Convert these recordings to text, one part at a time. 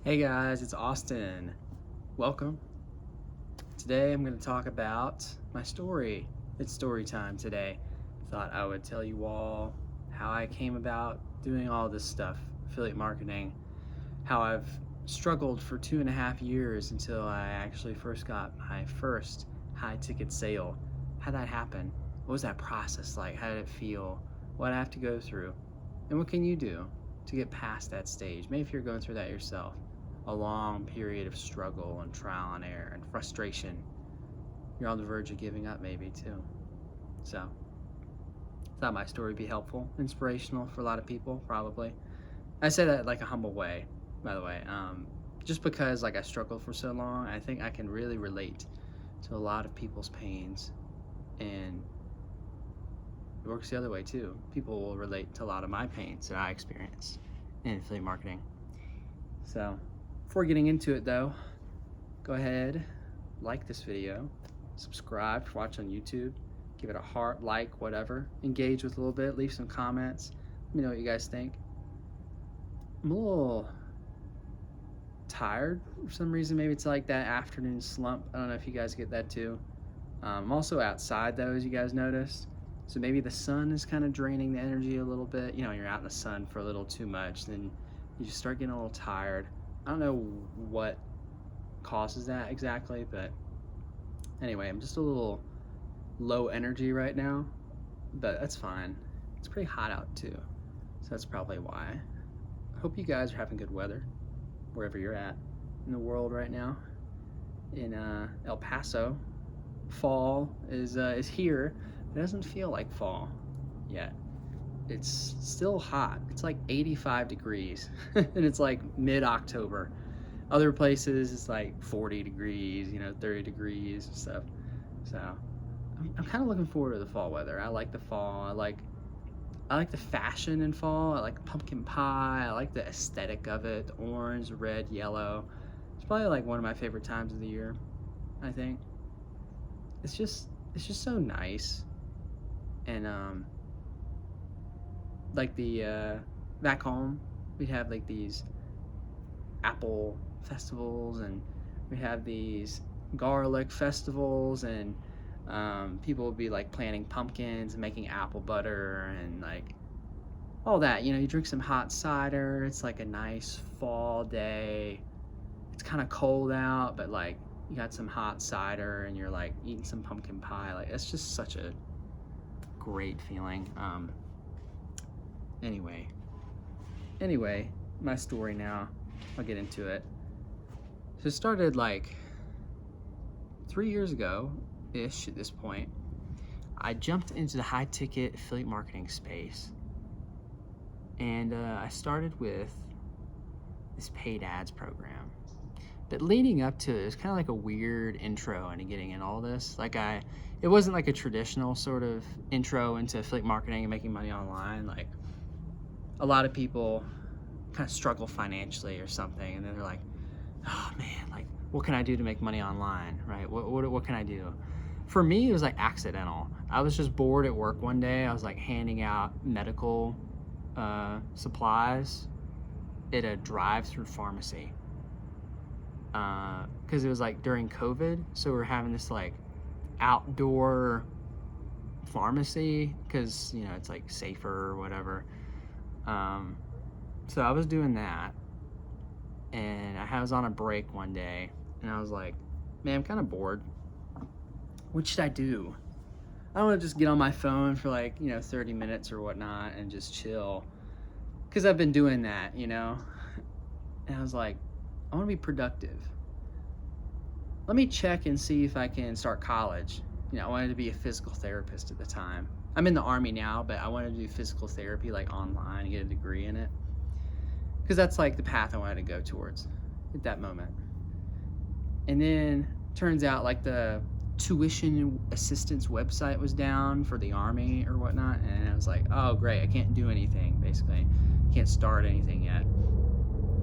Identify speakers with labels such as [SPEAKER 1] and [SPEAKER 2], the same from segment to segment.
[SPEAKER 1] Hey guys, it's Austin. Welcome. Today I'm going to talk about my story. It's story time today. Thought I would tell you all how I came about doing all this stuff, affiliate marketing, how I've struggled for 2.5 years until I actually first got my first high ticket sale. How'd that happen? What was that process like? How did it feel? What did I have to go through? And what can you do to get past that stage? Maybe if you're going through that yourself, a long period of struggle and trial and error and frustration. You're on the verge of giving up, maybe too. So, thought my story would be helpful, inspirational for a lot of people, probably. I say that like a humble way, by the way. Just because like I struggled for so long, I think I can really relate to a lot of people's pains, and it works the other way too. People will relate to a lot of my pains that I experienced in affiliate marketing. So, before getting into it though, go ahead, like this video, subscribe if you're watching on YouTube, give it a heart, like, whatever, engage with a little bit, leave some comments, let me know what you guys think. I'm a little tired for some reason. Maybe it's like that afternoon slump. I don't know if you guys get that too. I'm also outside though, as you guys noticed, so maybe the sun is kind of draining the energy a little bit. You know, you're out in the sun for a little too much, then you just start getting a little tired. I don't know what causes that exactly, but anyway, I'm just a little low energy right now, but that's fine. It's pretty hot out too, so that's probably why. I hope you guys are having good weather wherever you're at in the world right now. In El Paso, fall is here. It doesn't feel like fall yet. It's still hot. It's like 85 degrees and it's like mid-October. Other places it's like 40 degrees, 30 degrees and stuff. So I'm kind of looking forward to the fall weather. I like the fall. I like the fashion in fall. I like pumpkin pie. I like the aesthetic of it. The orange, red, yellow. It's probably like one of my favorite times of the year, I think. It's just so nice. And like back home we'd have like these apple festivals, and we have these garlic festivals, and people would be like planting pumpkins and making apple butter and like all that. You drink some hot cider. It's like a nice fall day. It's kind of cold out, but like you got some hot cider and you're like eating some pumpkin pie. Like it's just such a great feeling. Anyway, my story now. I'll get into it. So it started like 3 years ago-ish at this point. I jumped into the high ticket affiliate marketing space, and I started with this paid ads program. But leading up to it was kind of like a weird intro into getting in all this. It wasn't like a traditional sort of intro into affiliate marketing and making money online. Like a lot of people kind of struggle financially or something, and then they're like, oh man, like what can I do to make money online, right? What can I do? For me, it was like accidental. I was just bored at work one day. I was like handing out medical supplies at a drive-through pharmacy, because it was like during COVID, so we're having this like outdoor pharmacy because it's like safer or whatever. So I was doing that, and I was on a break one day, and I was like, man, I'm kind of bored. What should I do? I don't want to just get on my phone for like 30 minutes or whatnot and just chill, because I've been doing that, and I was like, I want to be productive. Let me check and see if I can start college. I wanted to be a physical therapist at the time. I'm in the Army now, but I wanted to do physical therapy like online and get a degree in it, because that's like the path I wanted to go towards at that moment. And then turns out like the tuition assistance website was down for the Army or whatnot, and I was like, oh great, I can't do anything, basically. I can't start anything yet.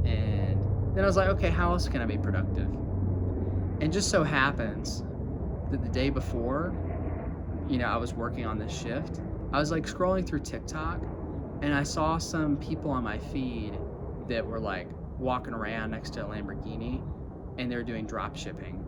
[SPEAKER 1] And then I was like, okay, how else can I be productive? And just so happens that the day before, I was working on this shift, I was like scrolling through TikTok, and I saw some people on my feed that were like walking around next to a Lamborghini, and they're doing drop shipping,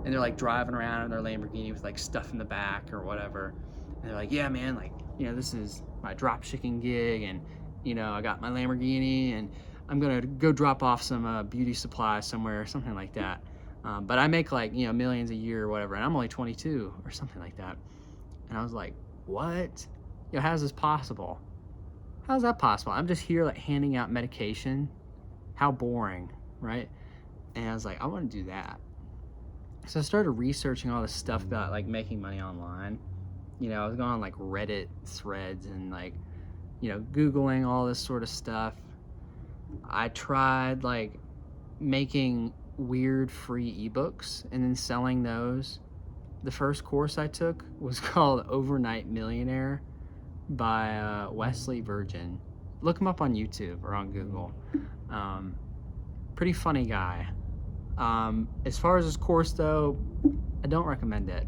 [SPEAKER 1] and they're like driving around in their Lamborghini with like stuff in the back or whatever, and they're like, yeah man, like, you know, this is my drop shipping gig, and you know, I got my Lamborghini and I'm gonna go drop off some beauty supplies somewhere or something like that, but I make like, you know, millions a year or whatever, and I'm only 22 or something like that. And I was like, what? You know, how's this possible? How's that possible? I'm just here like handing out medication. How boring, right? And I was like, I want to do that. So I started researching all this stuff about like making money online. You know, I was going on like Reddit threads and like, you know, Googling all this sort of stuff. I tried like making weird free ebooks and then selling those. The first course I took was called Overnight Millionaire by Wesley Virgin. Look him up on YouTube or on Google. Pretty funny guy. As far as this course though, I don't recommend it.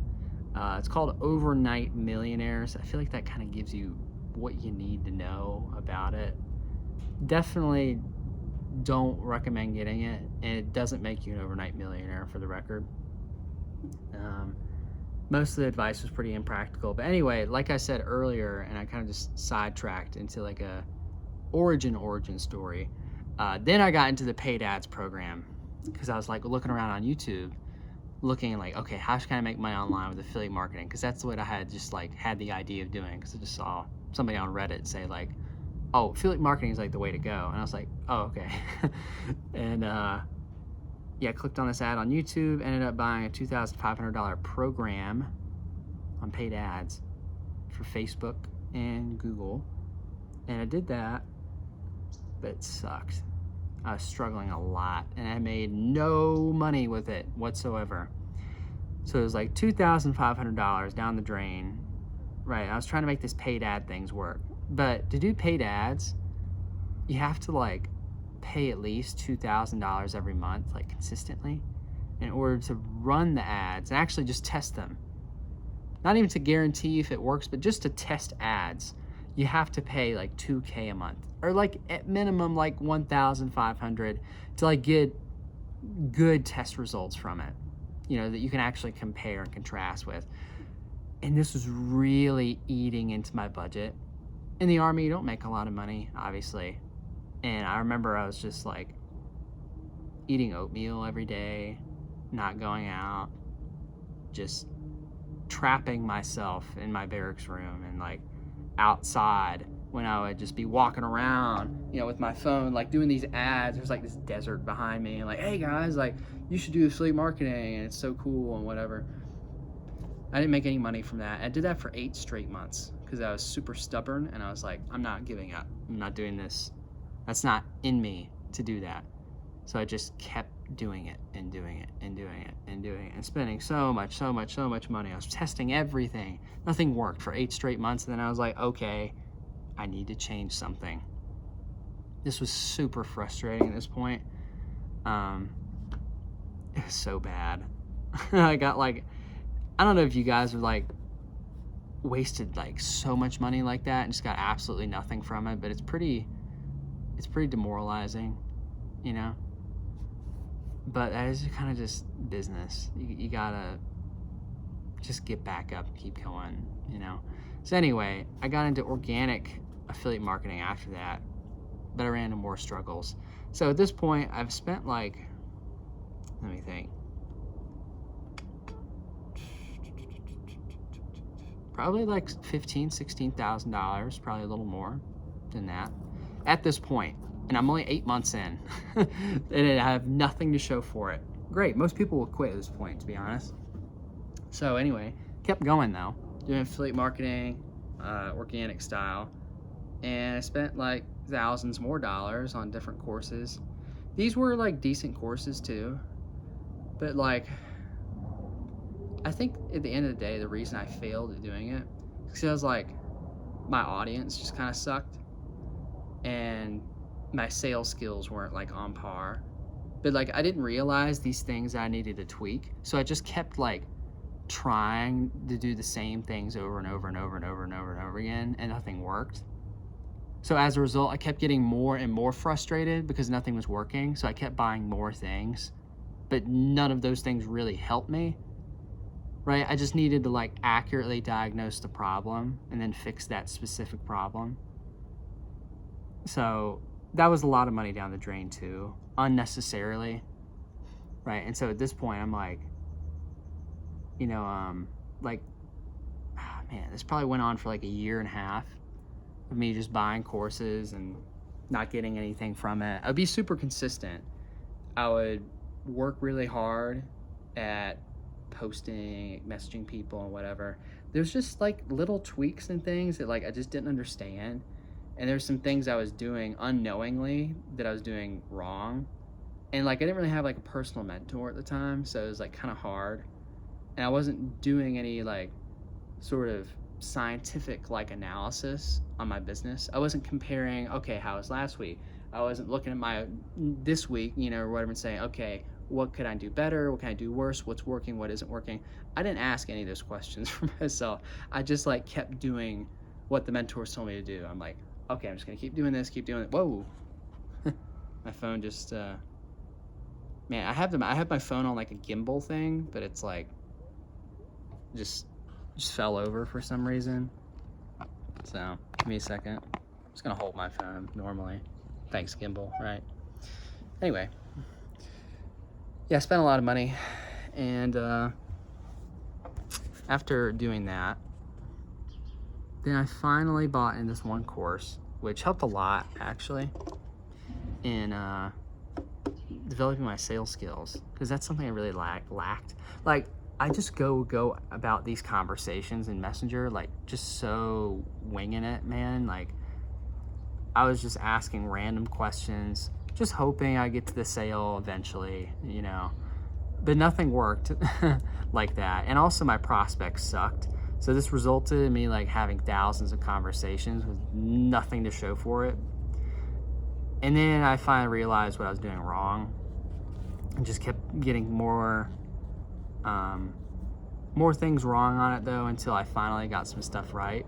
[SPEAKER 1] It's called Overnight Millionaires. I feel like that kind of gives you what you need to know about it. Definitely don't recommend getting it, and it doesn't make you an overnight millionaire, for the record. Most of the advice was pretty impractical, but anyway, like I said earlier, and I kind of just sidetracked into like a origin story. Then I got into the paid ads program because I was like looking around on YouTube, looking like, okay, how can I make money online with affiliate marketing? Because that's what I had just like had the idea of doing, because I just saw somebody on Reddit say like, oh, affiliate marketing is like the way to go, and I was like, oh, okay. And yeah, I clicked on this ad on YouTube, ended up buying a $2,500 program on paid ads for Facebook and Google. And I did that, but it sucked. I was struggling a lot, and I made no money with it whatsoever. So it was like $2,500 down the drain. Right, I was trying to make this paid ad things work. But to do paid ads, you have to like pay at least $2,000 every month, like consistently, in order to run the ads and actually just test them. Not even to guarantee if it works, but just to test ads, you have to pay like $2,000 a month, or like at minimum like $1,500 to like get good test results from it, you know, that you can actually compare and contrast with. And this was really eating into my budget. In the Army, you don't make a lot of money, obviously. And I remember I was just like eating oatmeal every day, not going out, just trapping myself in my barracks room and like outside when I would just be walking around, you know, with my phone, like doing these ads. There's like this desert behind me, and like, hey guys, like you should do affiliate marketing, and it's so cool and whatever. I didn't make any money from that. I did that for 8 straight months because I was super stubborn, and I was like, I'm not giving up. I'm not doing this. That's not in me to do that. So I just kept doing it and doing it and doing it and doing it and spending so much money. I was testing everything. Nothing worked for 8 straight months, and then I was like, okay, I need to change something. This was super frustrating at this point. It was so bad. I got like, I don't know if you guys are like wasted like so much money like that and just got absolutely nothing from it, but it's pretty demoralizing, you know. But that is kind of just business. You gotta just get back up and keep going, you know. So anyway, I got into organic affiliate marketing after that, but I ran into more struggles. So at this point, I've spent like, let me think, probably like $15,000-$16,000, probably a little more than that at this point. And I'm only 8 months in, and I have nothing to show for it. Great, most people will quit at this point, to be honest. So anyway, kept going though, doing affiliate marketing, organic style, and I spent like thousands more dollars on different courses. These were like decent courses too, but like, I think at the end of the day, the reason I failed at doing it is because I was like, my audience just kind of sucked, and my sales skills weren't like on par. But like, I didn't realize these things I needed to tweak, so I just kept like trying to do the same things over and over and over and over and over and over again, and nothing worked. So as a result, I kept getting more and more frustrated because nothing was working. So I kept buying more things, but none of those things really helped me, right? I just needed to like accurately diagnose the problem and then fix that specific problem. So that was a lot of money down the drain too, unnecessarily, right? And so at this point, I'm like, like, man, this probably went on for like a year and a half of me just buying courses and not getting anything from it. I'd be super consistent. I would work really hard at posting, messaging people and whatever. There's just like little tweaks and things that like I just didn't understand. And there's some things I was doing unknowingly that I was doing wrong. And like I didn't really have like a personal mentor at the time, so it was like kind of hard. And I wasn't doing any like sort of scientific like analysis on my business. I wasn't comparing, okay, how was last week? I wasn't looking at my this week, or whatever, and saying, okay, what could I do better? What can I do worse? What's working? What isn't working? I didn't ask any of those questions for myself. I just like kept doing what the mentors told me to do. I'm like, okay, I'm just gonna keep doing this, keep doing it. Whoa, my phone just, man, I have my phone on like a gimbal thing, but it's like just fell over for some reason. So give me a second. I'm just gonna hold my phone normally. Thanks, gimbal, right? Anyway, yeah, I spent a lot of money, and after doing that, then I finally bought in this one course, which helped a lot actually in developing my sales skills, because that's something I really lacked. Like, I just go about these conversations in Messenger, like just so winging it, man. Like I was just asking random questions, just hoping I get to the sale eventually, but nothing worked like that. And also my prospects sucked. So this resulted in me like having thousands of conversations with nothing to show for it. And then I finally realized what I was doing wrong and just kept getting more things wrong on it though, until I finally got some stuff right.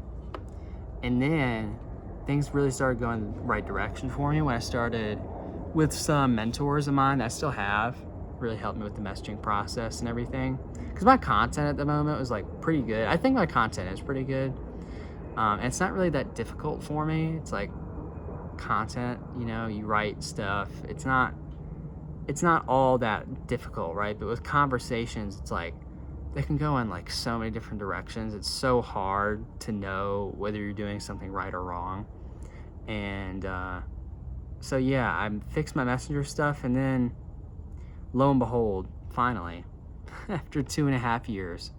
[SPEAKER 1] And then things really started going the right direction for me when I started with some mentors of mine that I still have, really helped me with the messaging process and everything. Because my content at the moment was like pretty good. I think my content is pretty good. And it's not really that difficult for me. It's like content, you write stuff. It's not all that difficult, right? But with conversations, it's like they can go in like so many different directions. It's so hard to know whether you're doing something right or wrong. And so yeah, I fixed my Messenger stuff, and then lo and behold, finally, after 2.5 years,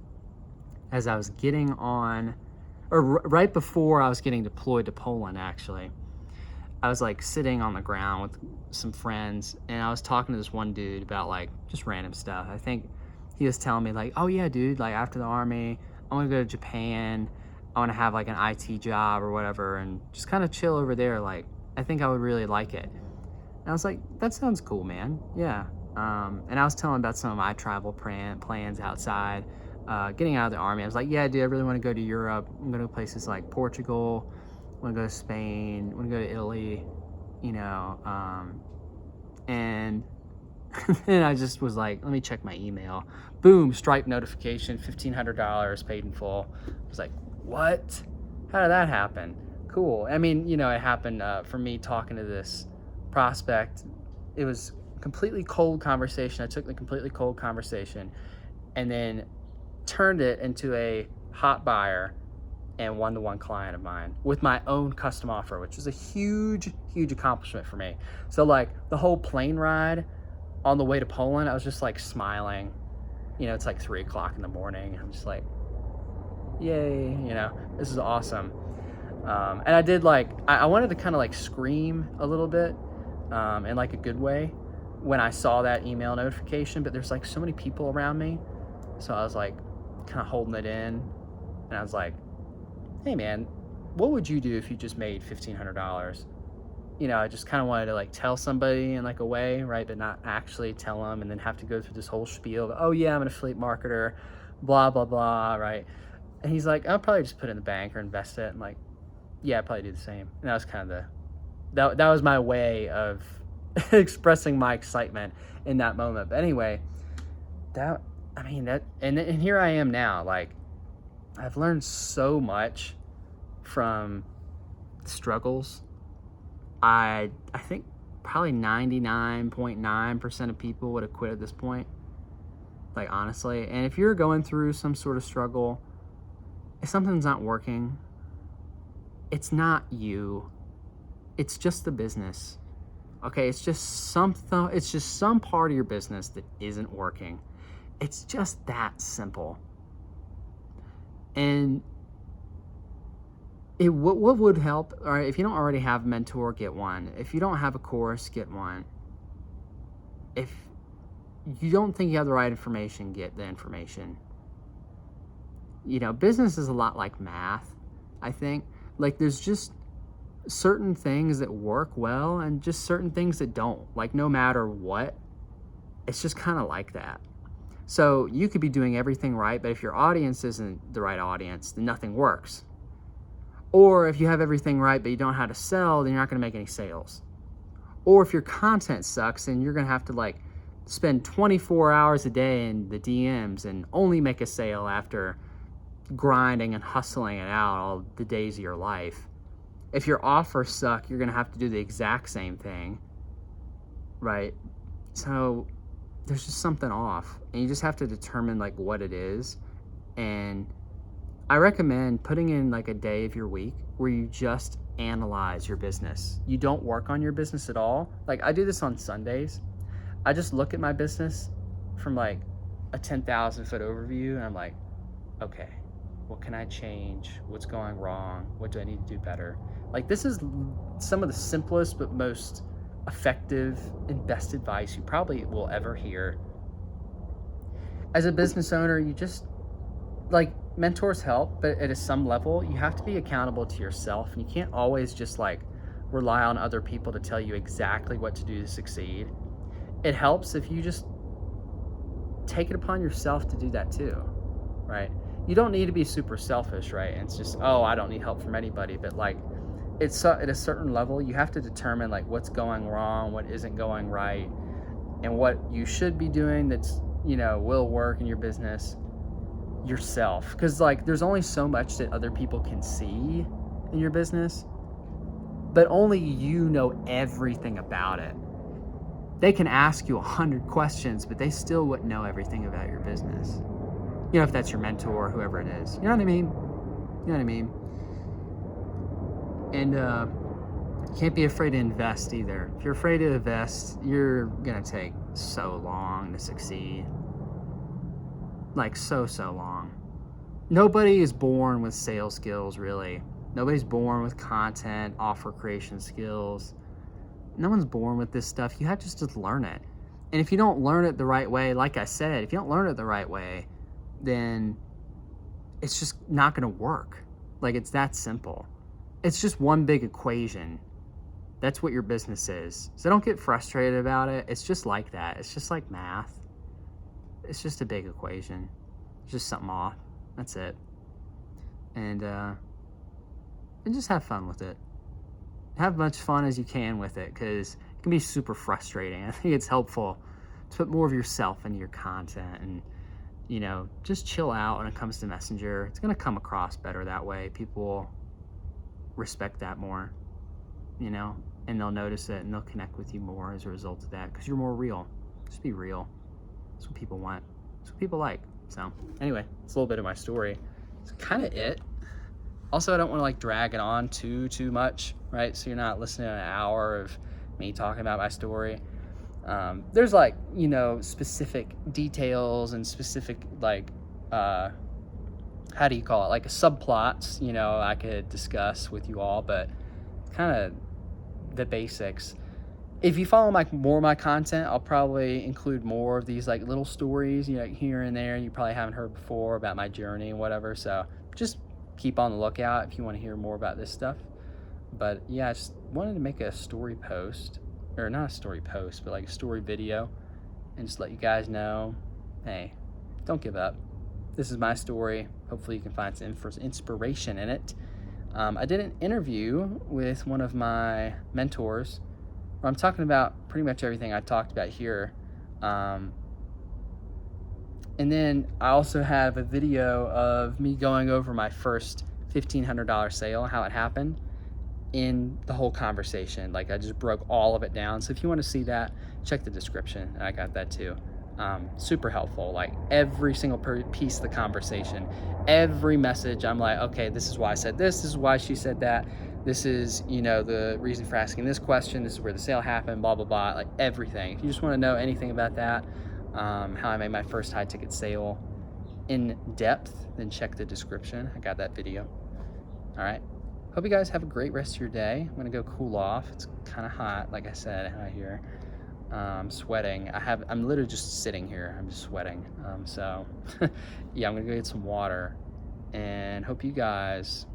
[SPEAKER 1] as I was getting on, or right before I was getting deployed to Poland, actually, I was like sitting on the ground with some friends, and I was talking to this one dude about like just random stuff. I think he was telling me like, oh yeah, dude, like after the army, I want to go to Japan. I want to have like an IT job or whatever, and just kind of chill over there. Like, I think I would really like it. And I was like, that sounds cool, man. Yeah. And I was telling him about some of my travel plans outside, getting out of the army. I was like, yeah, dude, I really want to go to Europe. I'm going to places like Portugal. I want to go to Spain. I want to go to Italy, and then I just was like, let me check my email. Boom, Stripe notification, $1,500 paid in full. I was like, what? How did that happen? Cool. I mean, it happened for me talking to this prospect. It was completely cold conversation. I took the completely cold conversation and then turned it into a hot buyer and one-to-one client of mine with my own custom offer, which was a huge, huge accomplishment for me. So like the whole plane ride on the way to Poland, I was just like smiling. It's like 3:00 in the morning. I'm just like, yay, this is awesome. And I did like, I wanted to kind of like scream a little bit in like a good way when I saw that email notification, but there's like so many people around me. So I was like kind of holding it in, and I was like, hey man, what would you do if you just made $1,500? I just kind of wanted to like tell somebody in like a way, right, but not actually tell them and then have to go through this whole spiel of, oh yeah, I'm an affiliate marketer, blah, blah, blah, right? And he's like, I'll probably just put it in the bank or invest it. I'm like, yeah, I'd probably do the same. And that was kind of that was my way of expressing my excitement in that moment. But anyway, and here I am now. Like, I've learned so much from struggles. I think probably 99.9% of people would have quit at this point. Like, honestly. And if you're going through some sort of struggle, if something's not working, it's not you. It's just the business. Okay, it's just some part of your business that isn't working. It's just that simple. And what would help, all right, if you don't already have a mentor, get one. If you don't have a course, get one. If you don't think you have the right information, get the information. Business is a lot like math, I think. Like, there's just certain things that work well and just certain things that don't. Like, no matter what, it's just kind of like that. So you could be doing everything right, but if your audience isn't the right audience, then nothing works. Or if you have everything right, but you don't know how to sell, then you're not going to make any sales. Or if your content sucks, then you're going to have to spend 24 hours a day in the DMs and only make a sale after grinding and hustling it out all the days of your life. If your offers suck, you're going to have to do the exact same thing, right? So there's just something off, and you just have to determine what it is. And I recommend putting in a day of your week where you just analyze your business. You don't work on your business at all. I do this on Sundays. I just look at my business from a 10,000 foot overview, and I'm like, okay, what can I change? What's going wrong? What do I need to do better? This is some of the simplest but most effective and best advice you probably will ever hear. As a business owner, you just, mentors help, but at some level, you have to be accountable to yourself, and you can't always just rely on other people to tell you exactly what to do to succeed. It helps if you just take it upon yourself to do that too, right? You don't need to be super selfish, right? And it's just, I don't need help from anybody. But it's at a certain level, you have to determine what's going wrong, what isn't going right, and what you should be doing that's, will work in your business yourself. Because there's only so much that other people can see in your business, but only you know everything about it. They can ask you 100 questions, but they still wouldn't know everything about your business. If that's your mentor or whoever it is. You know what I mean? And you can't be afraid to invest either. If you're afraid to invest, you're going to take so long to succeed. So long. Nobody is born with sales skills, really. Nobody's born with content, offer creation skills. No one's born with this stuff. You have to learn it. And if you don't learn it the right way, like I said, if you don't learn it the right way, then it's just not going to work. It's that simple. It's just one big equation. That's what your business is. So don't get frustrated about it. It's just like that. It's just like math. It's just a big equation. It's just something off. That's it. And just have fun with it. Have as much fun as you can with it, because it can be super frustrating. I think it's helpful to put more of yourself into your content and, just chill out when it comes to Messenger. It's going to come across better that way. People will respect that more, and they'll notice it, and they'll connect with you more as a result of that, because you're more real. Just be real. That's what people want. That's what people like. So anyway, it's a little bit of my story. It's kind of it. Also, I don't want to drag it on too much, right? So you're not listening to an hour of me talking about my story. There's specific details and specific how do you call it? Subplots, I could discuss with you all, but kind of the basics. If you follow more of my content, I'll probably include more of these little stories, here and there you probably haven't heard before about my journey and whatever. So just keep on the lookout if you want to hear more about this stuff. But yeah, I just wanted to make a story post, or not a story post, but a story video, and just let you guys know, hey, don't give up. This is my story. Hopefully you can find some inspiration in it. I did an interview with one of my mentors where I'm talking about pretty much everything I talked about here. And then I also have a video of me going over my first $1,500 sale, how it happened in the whole conversation. Like, I just broke all of it down. So if you want to see that, check the description. I got that too. Super helpful. Like, every single piece of the conversation, every message, I'm like, okay, this is why I said this is why she said that, this is, you know, the reason for asking this question, this is where the sale happened, blah blah blah. Like, everything. If you just want to know anything about that, how I made my first high ticket sale in depth, then check the description. I got that video. All right, hope you guys have a great rest of your day. I'm gonna go cool off. It's kind of hot, like I said, out here. I'm sweating. I'm literally just sitting here. I'm just sweating. So yeah, I'm gonna go get some water, and hope you guys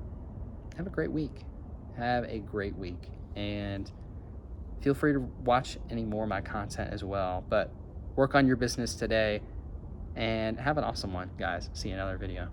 [SPEAKER 1] have a great week. Have a great week, and feel free to watch any more of my content as well. But work on your business today, and have an awesome one, guys. See you in another video.